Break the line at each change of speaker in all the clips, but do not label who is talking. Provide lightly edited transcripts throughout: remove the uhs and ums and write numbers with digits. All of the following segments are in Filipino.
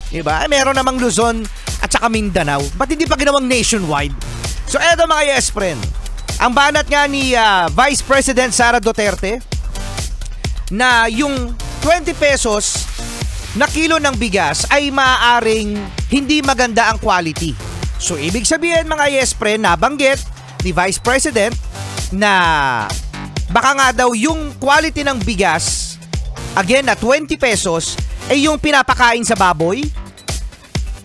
Diba? Ay, meron namang Luzon at saka Mindanao. Ba't hindi pa ginawang nationwide? So eto mga yes friend, ang banat nga ni Vice President Sara Duterte na yung 20 pesos na kilo ng bigas ay maaaring hindi maganda ang quality. So ibig sabihin mga yes friend, nabanggit ni Vice President na baka nga daw yung quality ng bigas, again na 20 pesos, ay yung pinapakain sa baboy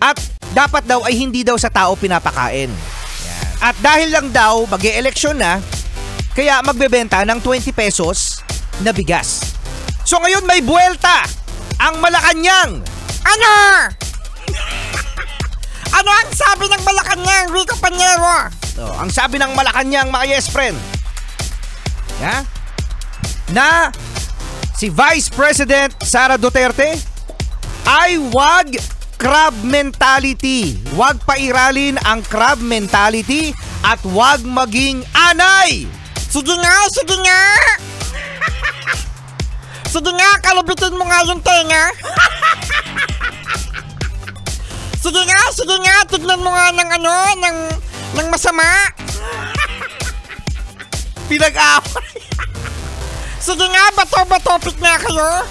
at dapat daw ay hindi daw sa tao pinapakain. Yan. At dahil lang daw mag-e-eleksyon na, kaya magbebenta ng 20 pesos na bigas. So ngayon may buwelta ang Malacanang.
Ano? Ano ang sabi ng Malacanang, Rico Panyero?
Ang sabi ng Malacanang mga yes friend, na si Vice President Sara Duterte ay wag crab mentality. Wag pairalin ang crab mentality at wag maging anay.
Sige nga, sige nga. Sige nga, kalabitin mo nga yung tenga. Sige nga, tignan mo nga ng ano, ng masama.
Pinag-away.
Sige nga, bato-batopik na kayo.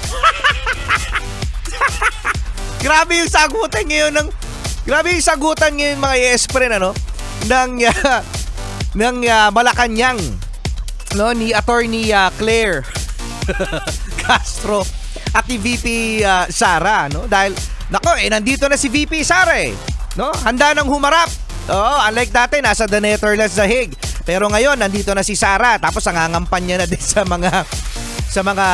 Grabe yung sagutan ngayon mga yes friend ng Malacanang, no, ni Attorney Claire Castro at ni VP Sara, no, dahil nako nandito na si VP Sara no, handa nang humarap. Unlike dati nasa The Netherlands sa Hague, pero ngayon nandito na si Sara, tapos nangangampanya na din sa mga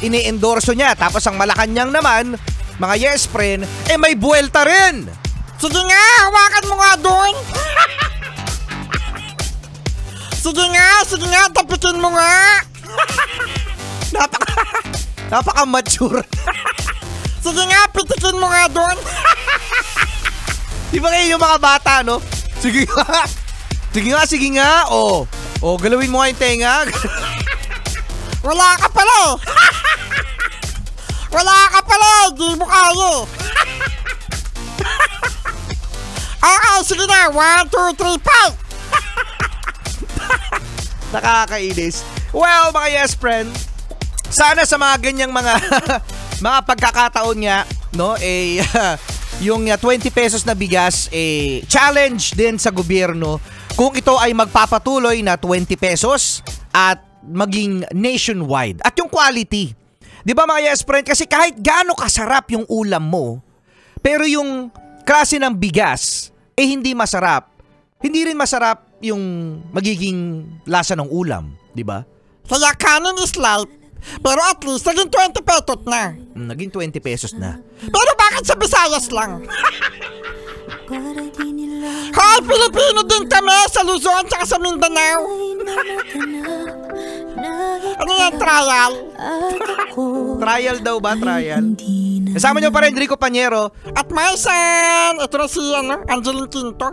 ini-endorso niya. Tapos ang Malacanang naman mga yes friend, may buwelta rin.
Sige nga, hawakan mo nga doon. Sige nga, tapitin mo nga.
Napaka-mature.
Sige nga, pitikin mo nga doon.
Di ba kayo yung mga bata, no? Sige nga. Galawin mo nga yung tenga.
Wala ka pala. Di mo kaya. Okay, sige na. 1, 2, 3, 5.
Nakakainis. Well, mga yes friend, sana sa mga ganyang mga mga pagkakataon nga, no, yung 20 pesos na bigas, challenge din sa gobyerno kung ito ay magpapatuloy na 20 pesos at maging nationwide. At yung quality, di ba mga yes friend, kasi kahit gaano kasarap yung ulam mo, pero yung klase ng bigas, hindi masarap. Hindi rin masarap yung magiging lasa ng ulam, di ba?
Kaya kanin is life. Pero at least, naging 20 pesos na.
Naging 20 pesos na.
Pero bakit sa Visayas lang? Hoy, Pilipino din kami sa Luzon at sa Mindanao. Ano yan, trial?
Trial daw ba? Trial? Kasama nyo pa rin, Rico Panyero.
At my son, ito na si Angeline Quinto.